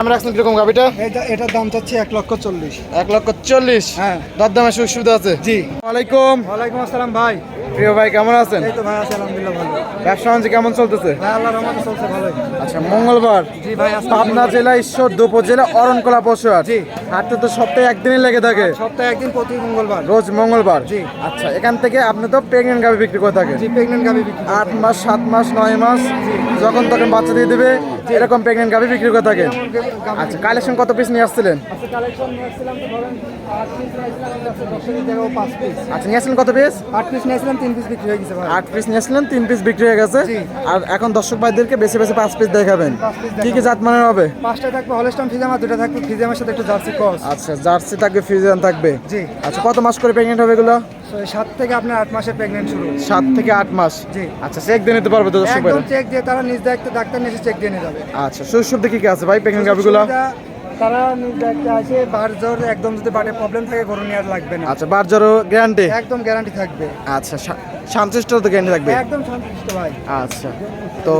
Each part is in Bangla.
আমরা রাখছেন কিরকম গাবিটা? এটার দাম চাচ্ছি 1,40,000। 1,40,000। হ্যাঁ, দরদামের সুযোগ সুবিধা আছে? জি। ওয়ালাইকুম ওয়ালাইকুম আসসালাম ভাই। প্রিয় ভাই, কেমন আছেন? এই তো ভাই আছি আলহামদুলিল্লাহ ভালো। ব্যবসা বাণিজ্য কেমন চলতেছে? ভাই আল্লাহর রহমতে চলছে ভালোই। আচ্ছা, মঙ্গলবার জি ভাই, আজকে পাবনা জেলা ঈশ্বরদী উপজেলা অরণকলা পশু হাট। জি। হাটটা তো সপ্তাহে একদিনই লেগে থাকে, সপ্তাহে একদিন প্রতি মঙ্গলবার। রোজ মঙ্গলবার। জি। আচ্ছা, এখান থেকে আপনি তো প্রেগনেন্ট গাভি বিক্রি করে থাকেন? জি, প্রেগনেন্ট গাভী বিক্রি করি। 8 মাস, 7 মাস, 9 মাস যখন তখন বাচ্চা দিয়ে দিবে এরকম প্রেগনেন্ট গাভি বিক্রি করে থাকেন। আচ্ছা, কালেকশন কত পিস নিয়ে আসছিলেন? আজকে কালেকশন নিয়ে আসছিলাম তো ধরেন 8 পিস নিয়েছিলাম, আজকে 10 পিস জায়গায় 5 পিস। আচ্ছা, নিয়ে আসলেন কত পিস? 8 পিস নিয়েছিলাম, 3 পিস বিক্রি হয়ে গেছে ভাই। 8 পিস নিয়ে আসলেন, 3 পিস বিক্রি হয়ে গেছে। জি। আর এখন দর্শক ভাইদেরকে বেশি বেশি 5 পিস দেখাবেন। 5 পিস কি কি জাত মানের হবে? 5টা থাকবে হলস্টাইন ফ্রিজিয়াম, আর 2টা থাকবে ফ্রিজিয়ামের সাথে একটু জার্সি ক্রস। আচ্ছা, জার্সি থাকবে, ফ্রিজিয়ান থাকবে। জি। আচ্ছা, কত মাস করে প্রেগনেন্ট হবে এগুলো? 7 থেকে আপনার 8 মাসের প্রেগনেন্ট শুরু। 7 থেকে 8 মাস। জি। আচ্ছা, চেক দিয়ে নিতে পারবে তো দর্শক ভাইরা? একদম চেক দিয়ে তারা নিজ দায়িত্বে ডাক্তার নিয়ে এসে চেক দিয়ে নিয়ে যাবে। আচ্ছা, সুবিধা কি কি আছে ভাই প্রেগনেন্ট গাভিগুলো? সুবিধা, তারা নিজ দায়িত্বে আসে, বার জ্বর একদম যদি বাটে প্রবলেম থাকে গরু নিয়ে আর লাগবে না। আচ্ছা, বারজারও গ্যারান্টি? একদম গ্যারান্টি থাকবে। আচ্ছা, শান্তশিষ্ট তো গ্যারান্টি থাকবে? একদম সন্তুষ্ট ভাই। আচ্ছা, তো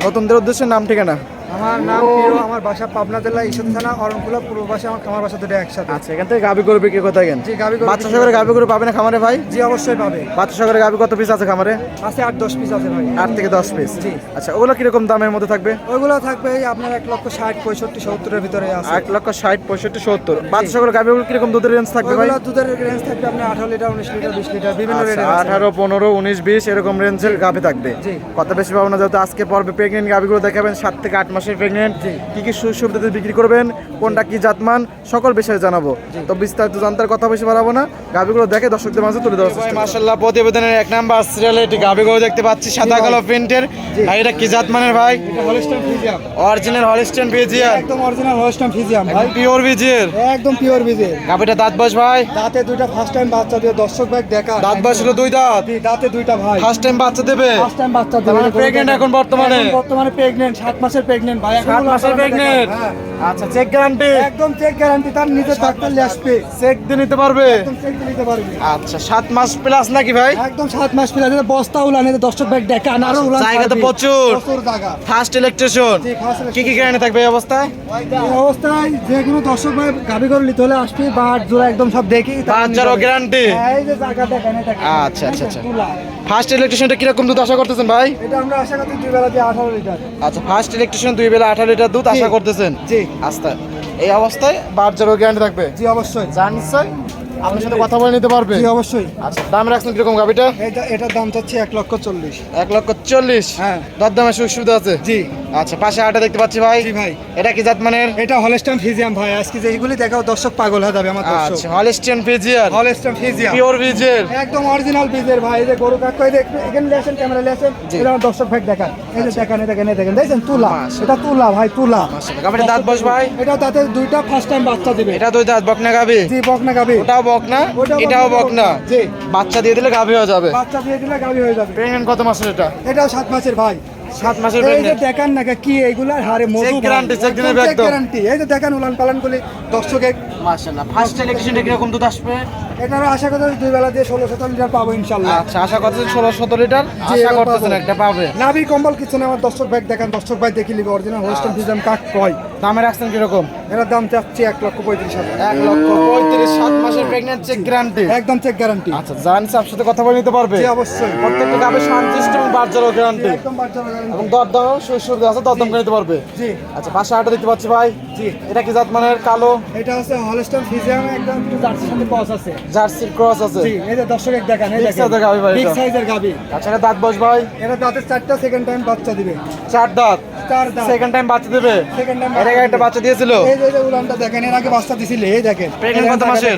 নতুনদের উদ্দেশ্যে নাম ঠিকানা? আমার নাম প্রিয়, আমার বাসা পাবনা জেলা ঈশ্বরদী থানা অরণকুলা পূর্ব পাশে, আমার খামার বাসা দুটো একসাথে। আচ্ছা, এখান থেকে গাভি গরু বিক্রি করে থাকেন? জি, গাভী গরু বাচ্চা বিক্রি সাগরে করি। গাভি গরু পাবে না খামারে ভাই? জি, অবশ্যই পাবে। বাচ্চা সাগরে গাভি কত পিস আছে খামারে? আছে 8-10 পিস আছে ভাই। 8 থেকে 10 পিস। জি। আচ্ছা, ওগুলো কিরকম দামের মধ্যে থাকবে? ওইগুলো থাকবে এই আপনার 1,60,000, 65,000, 70-এর ভিতরে আছে। 1,60,000, 65,000, 70। বাচ্চা সাগরে গাভিগুলো কিরকম দুধের রেঞ্জ থাকবে ভাই? ওইগুলো দুধের রেঞ্জ থাকবে আপনার 18 লিটার, 19 লিটার, 20 লিটার, বিভিন্ন আচ্ছা, রেঞ্জ। 18, 15, 19, 20 এরকম রেঞ্জের গাভি থাকবে। জি। কত বেশি পাবো না, যেহেতু আজকে পর্বে প্রেগনেন্ট গাভিগুলো দেখাবেন 7 থেকে 8 মাসের প্রেগনেন্ট। জি। কি কি সুবিধাতে বিক্রি করবেন, কোনটা কি জাতমান, সকল বিষয়ে জানাবো। তো বিস্তারিত জানতে আর কথা বেশি বাড়াবো না, গাভিগুলো দেখে দর্শকদের মাঝে তুলে দেওয়া চেষ্টা করব। মাশাআল্লাহ, প্রতিবেদনের 1 নাম্বার সিরিয়ালে একটি গাভিগুলো দেখতে পাচ্ছি, সাদা কালো প্রিন্টের। ভাই, এটা কি জাতমানের ভাই? এটা হলস্টাইন ফ্রিজিয়াম। Original Holstein Friesian? একদম অরিজিনাল হলস্টাইন ফ্রিজিয়াম ভাই। পিওর বিজের একদম পিওর বিজে। গাভিটা দাঁত বয়স ভাই? দাঁতে 2টা ফার্স্ট টাইম বাচ্চা দিয়ে দর্শক ভাই দেখা। দাঁত বয়স হলো 2 দাঁত? জি, দাঁতে 2টা ভাই। ফার্স্ট টাইম বাচ্চা দেবে? ফার্স্ট টাইম বাচ্চা তার মানে প্রেগনেন্ট এখন বর্তমানে? বর্তমানে প্রেগনেন্ট, 7 মাসের প্রেগনেন্ট ভাই। 7 মাসের প্রেগনেন্ট? হ্যাঁ। আচ্ছা, চেক গ্যারান্টি? একদম চেক গ্যারান্টি, তার নিজের ডাক্তার নিয়ে আসবে, চেক দিয়ে নিতে পারবে? একদম চেক দিয়ে নিতে পারবে। আচ্ছা, 7 মাস প্লাস নাকি ভাই? একদম 7 মাস প্লাস। বস্তা উলানে দর্শক ভাই দেখান, আরো উলান জায়গা তো পারবে। প্রচুর। প্রচুর জায়গা। First electrician? জি, ফার্স্ট কি কি গ্যারান্টি থাকবে এই অবস্থায়? এই অবস্থায় যে কোনো দর্শক ভাই গাভী করে নিতে হলে আসবে, বাট জোড়া একদম সব দেখি। বাচ্চারও গ্যারান্টি? এই যে জায়গা দেখেন, এটা আচ্ছা, আচ্ছা, আচ্ছা। ফার্স্ট ইলেকট্রিশিয়ানটা কিরকম দুধ আশা করতেছেন ভাই? এটা আমরা আশা করছি 2 বেলা দিয়ে 18 লিটার। আচ্ছা, ফার্স্ট ইলেকট্রিশিয়ান 2 বেলা 18 লিটার দুধ আশা করতেছেন? জি। আচ্ছা, এই অবস্থায় বাচ্চারও গ্যারান্টি থাকবে? জি, অবশ্যই। জান নিশ্চয় আপনার সাথে কথা বলে নিতে পারবে? জি, অবশ্যই। আচ্ছা, দাম রাখছেন কিরকম গাভিটা? এটার দাম চাচ্ছি 1,40,000। 1,40,000? হ্যাঁ। দরদামের সুযোগ সুবিধা আছে? জি। আচ্ছা, পাশে আটা দেখতে পাচ্ছি ভাই। জি ভাই। এটা কি জাতমানের? এটা হলস্টাইন ফ্রিজিয়াম ভাই। আজকে যেগুলি দেখাও দর্শক পাগল হয়ে যাবে আমার দর্শক। আচ্ছা, Holstein Friesian? Holstein Friesian pure বিজের? একদম অরিজিনাল বীজের ভাই। এই যে গরু কাক কই দেখতে, এখানে লেসেন, ক্যামেরা লেসেন, জি। এটা আমার দর্শক ভাই দেখান। এই যে দেখেন, এই দেখেন, এই দেখেন, দেখেন তুলা। মাশাআল্লাহ। এটা তুলা ভাই, তুলা। মাশাআল্লাহ। গাভিটার দাঁত বয়স ভাই? এটা তাতে 2টা ফার্স্ট টাইম বাচ্চা দিবে। এটা 2 দাঁত, বকনা গাভি? জি, বকনা গাভী। ওটাও বকনা, ওটাও এটাও বকনা? জি। বাচ্চা দিয়ে দিলে গাভি হয়ে যাবে? বাচ্চা দিয়ে দিলে গাভী হয়ে যাবে। প্রেগনেন্ট কত মাসের এটা? এটাও 7 মাসের ভাই। 7 মাসের এই যে প্রেগনেন্ট? দেখান না কি এইগুলা হারে মধু চেক গ্যারান্টি, চেক দিনে চেক একদম? গ্যারান্টি। এই যে দেখেন উলান পালান গুলি দর্শকে। মাশাআল্লাহ। ফার্স্ট ইলেকট্রিশিয়ানটা কিরকম দুধ আসবে? এটারও আশা করি 2 বেলা দিয়ে 16-17 লিটার পাবো ইনশাআল্লাহ। আচ্ছা, আশা করতেছেন 16-17 লিটার জি, আশা এবার করতেছেন পাবো। একটা পাবে? নাভি কম্বল কিছু না, আমার দর্শক ভাই দেখান, দর্শক ভাই দেখি লিবে অরিজিনাল হলস্টাইন ফ্রিজিয়াম কাক কয়। দামে রাখছেন কিরকম? এটার দাম চাচ্ছি 1,35,000। 1,35,000, 7 মাসের প্রেগনেন্ট, চেক গ্যারান্টি? একদম চেক গ্যারান্টি। আচ্ছা, জানছি আপনার সাথে কথা বলে নিতে পারবে? জি, অবশ্যই। প্রত্যেকটা গাভি সন্তুষ্ট এবং বাচ্চারও গ্যারান্টি একদম বাচ্চা গ্যারান্টি। এবং দরদাম সুবিধা আছে, দরদাম করে নিতে পারবে? জি। আচ্ছা, পাশে আটা দেখতে পাচ্ছি ভাই। জি। এটা কি জাতমানের? কালো? এটা হচ্ছে হলস্টাইন ফ্রিজিয়াম, একদম একটু জার্সির সাথে ক্রস আছে। জার্সির ক্রস আছে? জি, এই যে দর্শক দেখান, এই Big দেখেন size এর গাভী ভাই বিগ এটা। সাইজের গাভী। আচ্ছা, এটা দাঁত বয়স ভাই? এটা দাঁতের 4টা সেকেন্ড টাইম বাচ্চা দিবে। 4 দাঁত? 4 দাঁত সেকেন্ড টাইম বাচ্চা দেবে? Second time. এর আগে একটা বাচ্চা দিয়েছিল? এই যে উলানটা দেখেন, এর আগে বাচ্চা দিছিল, এই দেখেন। Pregnant কত মাসের?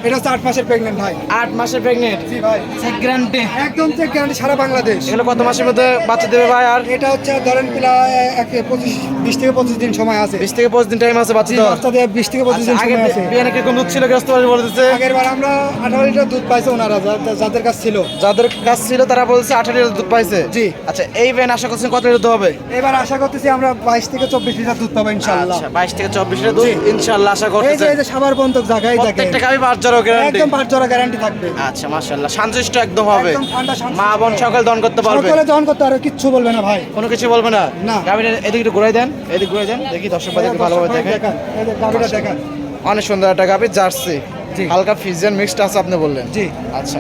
এটা হচ্ছে 8 মাসের প্রেগনেন্ট ভাই। 8 মাসের প্রেগনেন্ট? জি ভাই। Check guarantee? একদম চেক গ্যারান্টি সারা বাংলাদেশ। এগুলো কত মাসের মধ্যে বাচ্চা দেবে ভাই? আর এটা হচ্ছে ধরেন প্রায় 20 থেকে 25 দিন সময় আছে। 20 থেকে 25 দিন টাইম আছে বাচ্চা জি, দেওয়ার? বাচ্চা দেওয়ার 20 থেকে 25 দিন আগে সময় আছে। বিয়ানে কিরকম দুধ ছিল গ্রস্ত বলে দিচ্ছে? আগের বার আমরা 18 লিটার দুধ পাইছে ওনারা, যাদের কাছে ছিল। যাদের কাছ ছিল তারা বলছে 18 লিটার দুধ পাইছে? জি। আচ্ছা, এই বিয়ান আশা করছেন কত লিটার দুধ হবে? এবার আশা করতেছি আমরা 22 থেকে 24 লিটার দুধ পাবো ইনশাআল্লাহ। আচ্ছা, 22 থেকে 24 লিটার দুধ জি। ইনশাআল্লাহ আশা এই যে করতেছেন? এই যে সাবার বন্ধক জায়গায় দেখেন। প্রত্যেকটা গাভি বাচ্চার জোড়া গ্যারান্টি। একদম বাট জোড়া গ্যারান্টি থাকবে। আচ্ছা মাশাআল্লাহ, শান্তশিষ্ট একদম হবে। একদম ঠান্ডা শান্ত। মা বোন সকল দন করতে পারবে। সকলে দহন করতে আর কিচ্ছু বলবে না ভাই। কোনো কিছু বলবে না। না। গাবিটা এদিকে একটু ঘুরাই দেন, এদিকে ঘুরাই দেন, দেখি দর্শক ভাইদেরকে ভালোভাবে দেখেন। দেখান, এই যে গাবিটা দেখান। অনেক সুন্দর একটা গাবি, জার্সি, জি। হালকা ফিজিয়ান মিক্সড আছে আপনি বললেন। জি। আচ্ছা,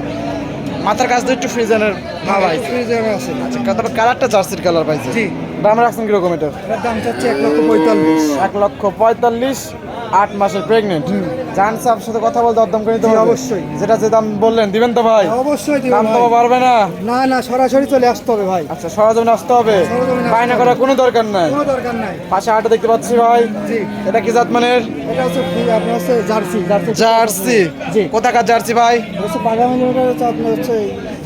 মাথার কাছ দিয়ে একটু ফিজিয়ানের ভাব আছে। ফ্রিজে আছে। আচ্ছা, তবে কালারটা জার্সির কালার পাইছে। জি। দাম রাখছেন কিরকম এটার? এটার দাম চাচ্ছি 1,45,000। 1,45,000, 8 মাসের প্রেগনেন্ট। জান সাহেব সাথে কথা বলতে একদম করে দিতে জি, পারবে? অবশ্যই। যেটা যে দাম বললেন দিবেন তো ভাই? অবশ্যই দিব দাম তো ভাই। পারবে না। না না, সরাসরি চলে আসতে হবে ভাই। আচ্ছা, সরজমিনে আসতে হবে, সরজমিনে আসতে বায়না হবে। করার কোনো দরকার নাই। কোনো দরকার নাই। পাশে হাটে দেখতে পাচ্ছি ভাই, জি। এটা কি জাত মানের? এটা হচ্ছে আপনার হচ্ছে জার্সি। জার্সি। জি। কোথাকার জার্সি ভাই? হচ্ছে বাগামি লিমিটেড হচ্ছে আপনার হচ্ছে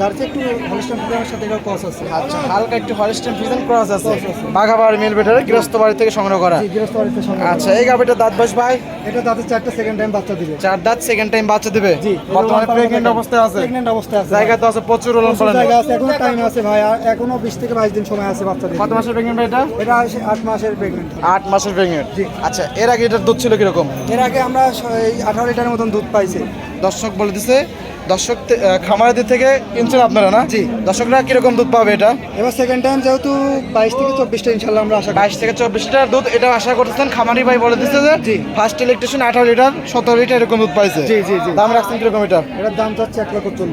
জার্সি, একটু হলস্টাইন ফ্রিজিয়ানের সাথে এটা ক্রস আছে। আচ্ছা, হালকা একটু হলস্টাইন ফ্রিজিয়ান ক্রস আছে। Cross আছে। বাঘাবাড়ি মিল বেটারে গৃহস্থ বাড়ি থেকে সংগ্রহ করা। জি, গৃহস্থ বাড়িতে সংগ্রহ করা। আচ্ছা, এই গাবিটা দাঁত বয়স ভাই? এটা তাদের 4টা সেকেন্ড টাইম বাচ্চা দিবে। 4 দাঁত, সেকেন্ড টাইম বাচ্চা দিবে। জি। বর্তমানে প্রেগনেন্ট অবস্থায় আছে। প্রেগন্যান্ট অবস্থায় আছে। জায়গা তো আছে প্রচুর, ওলন প্রচুর পালন। জায়গা আছে, এখনো টাইম আছে ভাই, আর এখনো 20 থেকে 22 দিন সময় আছে বাচ্চা দিতে। কত মাসের প্রেগনেন্ট ভাই এটা? এটা 8 মাসের প্রেগনেন্ট। 8 মাসের প্রেগনেন্ট। জি। আচ্ছা, এর আগে এটার দুধ ছিল কিরকম? এর আগে আমরা এই 18 লিটারের মতন দুধ পাইছে। দর্শক বলে দিছে, দর্শক খামারিদের থেকে কিনছেন আপনারা না? জি। দর্শকরা কিরকম দুধ পাবে এটা? এবার সেকেন্ড টাইম যেহেতু 22 থেকে 24টা ইনশাআল্লাহ আমরা আশা করি। 22 থেকে 24 লিটার দুধ এটা আশা করতেছেন। খামারি ভাই বলে দিচ্ছে যে জি। ফার্স্ট ইলেকট্রিশিয়ান 18 লিটার 17 লিটার এরকম দুধ পাইছে। জি, জি, জি। দাম রাখছেন কিরকম এটা? এটার দাম চাচ্ছে 1,40,000।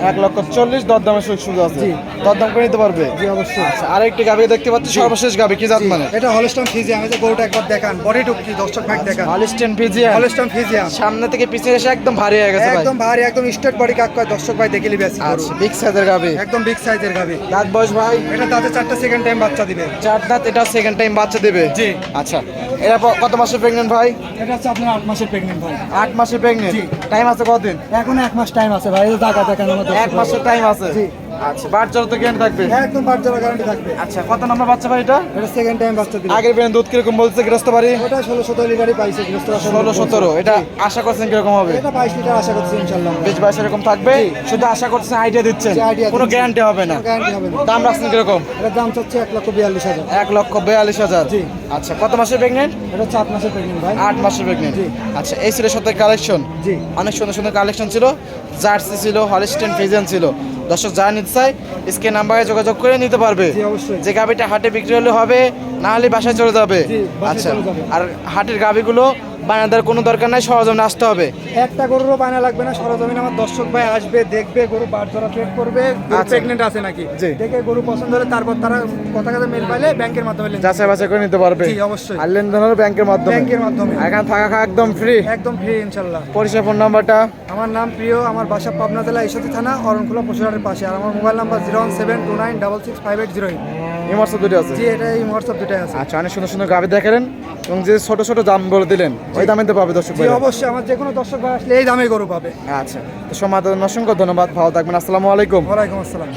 1,40,000, দরদামের সুযোগ সুবিধা আছে। জি। দরদাম করে নিতে পারবে। জি, অবশ্যই। আচ্ছা, আরেকটি গাবি দেখতে পাচ্ছি, সর্বশেষ গাবি, কি জাত মানে? এটা হলস্টাইন ফ্রিজিয়ান। এই যে গরুটা একবার দেখান, বডি টুক কি দর্শক ভাই দেখান। Holstein Friesian. হলস্টাইন ফ্রিজিয়ান সামনে থেকে পিছনে এসে একদম ভারী হয়ে গেছে ভাই। একদম ভারী, একদম স্ট্রেট বডি কাক কয় দর্শক ভাই দেখে নিবে আজকে গরু। আচ্ছা, বিগ সাইজের গাবি, একদম বিগ সাইজের গাবি। দাঁত বয়স ভাই? এটা তাতে 4টা সেকেন্ড টাইম বাচ্চা দিবে। 4 দাঁত, এটা সেকেন্ড টাইম বাচ্চা দেবে। জি। আচ্ছা, এরা কত মাসের প্রেগনেন্ট ভাই? এটা হচ্ছে আপনার 8 মাসের প্রেগনেন্ট ভাই। 8 মাসের প্রেগনেন্ট। জি। টাইম আছে কতদিন? এখনো 1 মাস টাইম আছে ভাই, এই যে জায়গা দেখেন আমাদের। 1 মাসের টাইম আছে। জি। আচ্ছা, বার চলো তো গ্যারান্টি থাকবে। একদম বাট জোড়া গ্যারান্টি থাকবে। আচ্ছা, কত নম্বর বাচ্চা ভাই এটা? এটা সেকেন্ড টাইম বাচ্চা দিবে। আগের বেন দুধ কিরকম বলছে গৃহস্থ বাড়ি? ওটা 16-17 লিটারই পাইছে গৃহস্থ। 16-17, এটা আশা করছেন কিরকম হবে? এটা 22 লিটার আশা করছি ইনশাআল্লাহ। 20-22 এরকম থাকবে। শুধু আশা করছেন, আইডিয়া দিচ্ছেন, জি, idea কোনো দিচ্ছি। গ্যারান্টি হবে না। গ্যারান্টি হবে না। দাম রাখছেন কিরকম? এটার দাম চাচ্ছে 1,42,000। 1,42,000। জি। আচ্ছা, কত মাসের প্রেগনেন্ট? এটা হচ্ছে 8 মাসের প্রেগনেন্ট ভাই। 8 মাসের প্রেগনেন্ট। জি। আচ্ছা, এই ছিল সাথে কালেকশন। জি। অনেক সুন্দর সুন্দর কালেকশন ছিল। জার্সি ছিল, হলিস্টেন ফ্রিজিয়ান ছিল। দর্শক যা নিতে চাই স্ক্রিন নাম্বারে যোগাযোগ করে নিতে পারবে। জি, অবশ্যই। যে গাবিটা হাটে বিক্রি হলে হবে, না হলে বাসায় চলে যাবে। জি, বাসায় আচ্ছা, চলে যাবে। আর হাটের গাবিগুলো বানাদার কোনো দরকার নাই, সরজমিনে আসতে হবে। একটা গরুরও বায়না লাগবে না, সরজমিন আমার দর্শক ভাই আসবে, দেখবে গরু বাট জোড়া চেক করবে, গরু আচ্ছা। প্রেগনেন্ট আছে নাকি জি। দেখে গরু পছন্দ হলে তারপর তারা কথা কথা মেল পাইলে ব্যাংকের মাধ্যমে লেনদেন। যাচাই বাছাই করে নিতে পারবে। জি, অবশ্যই। আর লেনদেন হলো ব্যাংকের মাধ্যমে। ব্যাংকের মাধ্যমে। আর এখানে থাকা খাওয়া একদম ফ্রি। একদম ফ্রি ইনশাল্লাহ। পরিষেবা ফোন নাম্বারটা? আমার নাম প্রিয়, আমার বাসা পাবনা জেলা ঈশ্বরদী থানা, অরণখোলা পশুহাটের পাশে। আর আমার মোবাইল নাম্বার 01729665808। ইমর্স দুটো আছে। জি, এটা এই হোয়াটসঅ্যাপ দুটাই আছে। আচ্ছা, অনেক সুন্দর সুন্দর গাবি দেখালেন এবং যে ছোট ছোট দাম বলে দিলেন ওই দামে তো পাবে দর্শক জি, ভাই। অবশ্যই। আমার যে কোনো দর্শক ভাই আসলে এই দামে গরু পাবে। আচ্ছা, তো সমাধান অসংখ্য ধন্যবাদ, ভালো থাকবেন, আসসালামু আলাইকুম। ওয়ালাইকুম আসসালাম।